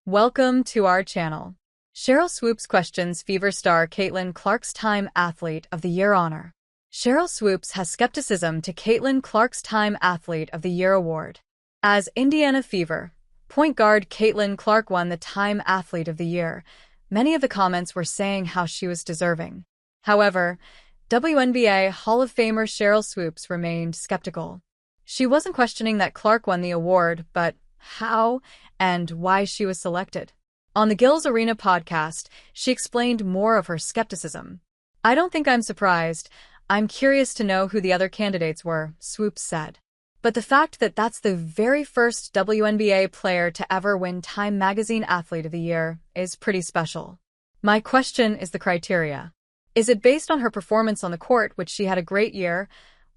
Welcome to our channel. Sheryl Swoopes questions Fever star Caitlin Clark's Time Athlete of the Year honor. Sheryl Swoopes has skepticism to Caitlin Clark's Time Athlete of the Year award. As Indiana Fever point guard Caitlin Clark won the Time Athlete of the Year, many of the comments were saying how she was deserving. However, WNBA Hall of Famer Sheryl Swoopes remained skeptical. She wasn't questioning that Clark won the award, but how and why she was selected. On the Gills Arena podcast, she explained more of her skepticism. "I don't think I'm surprised. I'm curious to know who the other candidates were," Swoopes said. But the fact that that's the very first WNBA player to ever win Time Magazine Athlete of the Year is pretty special. "My question is the criteria. Is it based on her performance on the court, which she had a great year,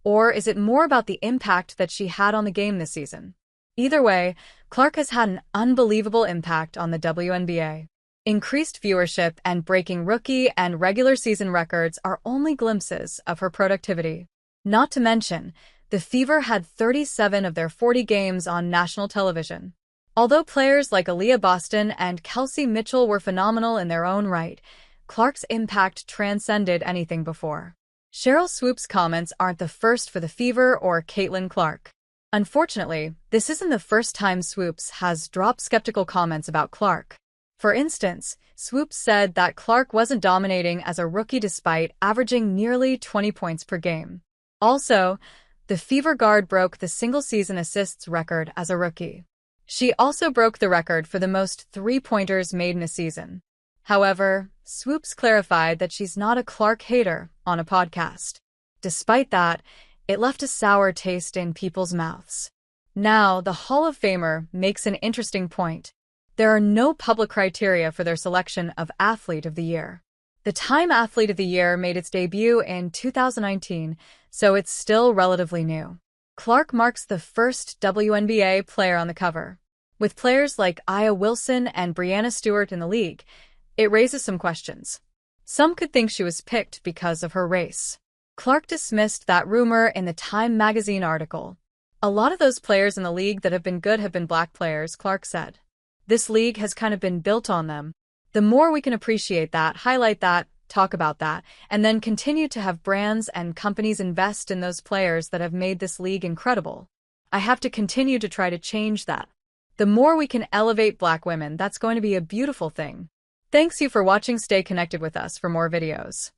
or is it more about the impact that she had on the game this season?" Either way, Clark has had an unbelievable impact on the WNBA. Increased viewership and breaking rookie and regular season records are only glimpses of her productivity. Not to mention, the Fever had 37 of their 40 games on national television. Although players like Aaliyah Boston and Kelsey Mitchell were phenomenal in their own right, Clark's impact transcended anything before. Sheryl Swoopes' comments aren't the first for the Fever or Caitlin Clark. Unfortunately, this isn't the first time Swoopes has dropped skeptical comments about Clark. For instance, Swoopes said that Clark wasn't dominating as a rookie despite averaging nearly 20 points per game. Also, the Fever guard broke the single-season assists record as a rookie. She also broke the record for the most three-pointers made in a season. However, Swoopes clarified that she's not a Clark hater on a podcast. Despite that, it left a sour taste in people's mouths. Now, the Hall of Famer makes an interesting point. There are no public criteria for their selection of Athlete of the Year. The Time Athlete of the Year made its debut in 2019, so it's still relatively new. Clark marks the first WNBA player on the cover. With players like Aya Wilson and Breanna Stewart in the league, it raises some questions. Some could think she was picked because of her race. Clark dismissed that rumor in the Time magazine article. "A lot of those players in the league that have been good have been black players," Clark said. "This league has kind of been built on them. The more we can appreciate that, highlight that, talk about that, and then continue to have brands and companies invest in those players that have made this league incredible. I have to continue to try to change that. The more we can elevate black women, that's going to be a beautiful thing." Thanks you for watching. Stay connected with us for more videos.